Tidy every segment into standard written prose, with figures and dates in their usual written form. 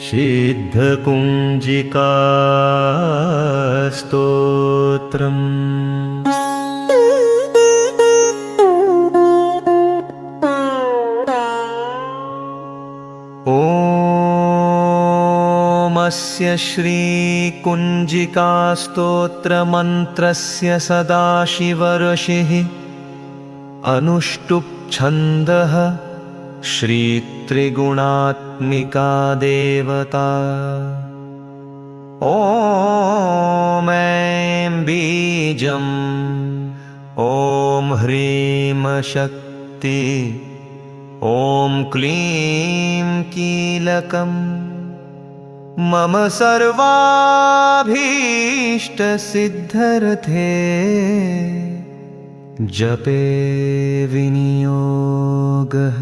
सिद्धकुञ्जिकास्तोत्रम्। ॐ श्रीकुञ्जिकास्तोत्रमन्त्रस्य सदाशिवऋषिः अनुष्टुप् छन्दः श्रीत्रिगुणात्मिका देवता। ॐ ऐं बीजम् ॐ ह्रीं शक्ति ॐ क्लीं कीलकम् मम सर्वाभीष्टसिद्धर्थे जपे विनियोगः।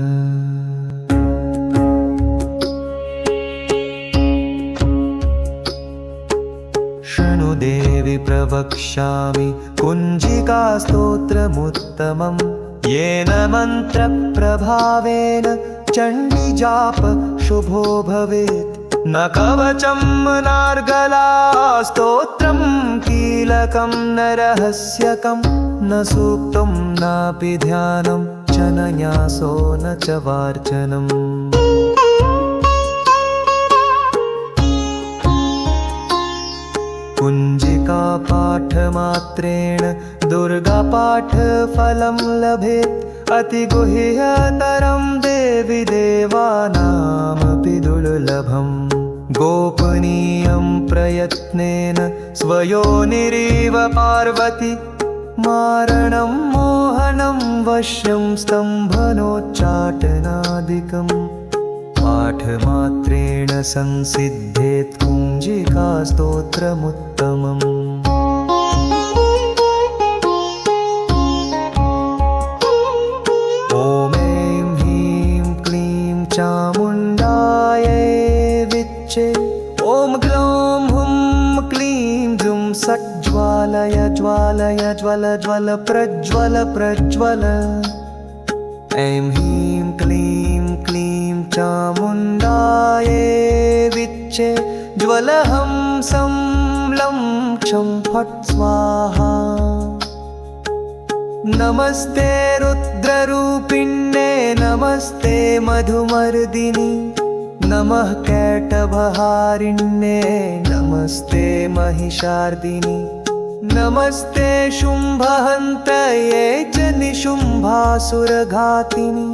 शृणु देवि प्रवक्ष्यामि कुञ्जिकास्तोत्रमुत्तमम्। येन मन्त्रप्रभावेन चण्डीजाप शुभो भवेत्। न कवचं नार्गला स्तोत्रं कीलकं न रहस्यकं न सूक्तं नापि ध्यानं च न न्यासो न च वार्चनम्। कुञ्जिकापाठमात्रेण दुर्गापाठफलं लभेत्। अतिगुह्यतरं देवि देवानामपि दुर्लभम्। गोपनीयं प्रयत्नेन स्वयोनिरिव पार्वती। मारणं मोहनं वश्यं स्तम्भनोच्चाटनादिकम्। पाठमात्रेण संसिद्धेत् कुञ्जिकास्तोत्रमुत्तमम्। ॐ ऐं ह्रीं क्लीं चामुण्डायै विच्चे। ॐ ग्लौं हुं क्लीं जुं सट् ज्वालय ज्वालय ज्वल ज्वल प्रज्वल प्रज्वल। ऐं ह्रीं क्लीं क्लीं चामुण्डायै विच्चे। ज्वलहं सं लं क्षं फट् स्वाहा। नमस्ते रुद्ररूपिण्ये नमस्ते मधुमर्दिनि। नमः कैटभहारिण्ये नमस्ते महिषार्दिनि। नमस्ते शुम्भहन्तये च निशुम्भासुरघातिनि।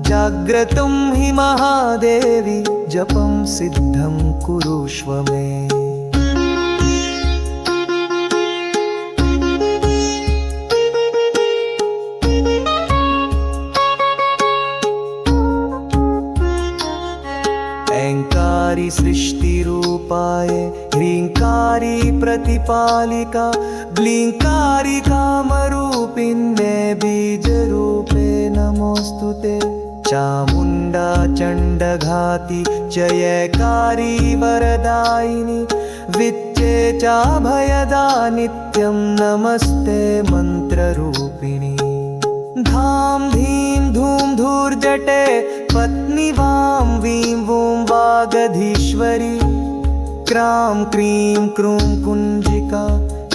जाग्रतं हि महादेवी जपं सिद्धं कुरुष्व मे। ऐङ्कारी सृष्टिरूपाय ह्रीङ्कारी प्रतिपालिका। ग्लीङ्कारी कामरूपिण्ये बीजरूपे नमोऽस्तुते। चामुण्डा चण्डघाती जयकारी वरदायिनी। विच्चे चाभयदा नित्यं नमस्ते मन्त्ररूपिणी। धाम धीं धूम धूर्जटे पत्नी वां वीं वूं वागधीश्वरी। क्रां क्रीं क्रूं कुञ्जिका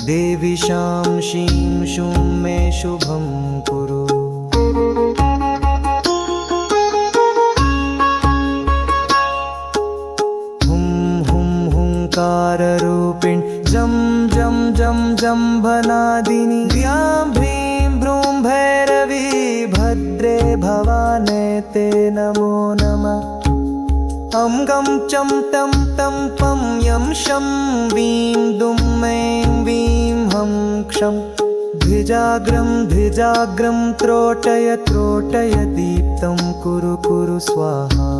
देवी शां शीं शूं मे शुभं कुरु। हुं हुं हुंकाररूपिणी जं जं जं जम्भनादिनी। भ्यां भ्रीं भ्रूं भैरवी भद्रे भवाने ते नमो नमः। अं गं चं तं तं पं यं शं वीं दुं ऐं वीं हं क्षं। द्विजाग्रं द्विजाग्रं त्रोटय त्रोटय दीप्तं कुरु कुरु स्वाहा।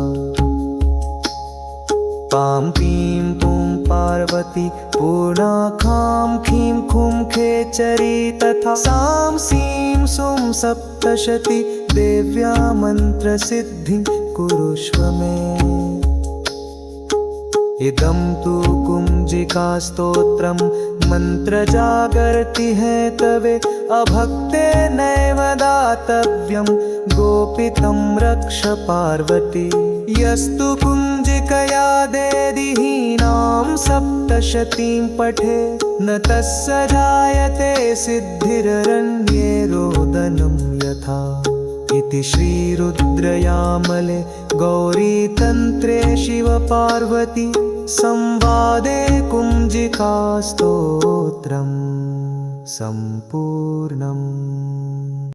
पां पीं पुं पार्वती पूर्णाखां खीं खुं खेचरी। तथा सां सीं सुं सप्तशती देव्या मन्त्रसिद्धिं कुरुष्व मे। इदं तु कुञ्जिकास्तोत्रं मन्त्रजागर्ति है तवे। अभक्ते नैव दातव्यं गोपितं रक्ष पार्वती। यस्तु कुञ्जिकया वदेदिहीनां सप्तशतीं पठे न तस्य जायते सिद्धिररण्ये रोदनं यथा। इति श्रीरुद्रयामले गौरीतन्त्रे शिवपार्वती संवादे कुञ्जिकास्तोत्रम् सम्पूर्णम्।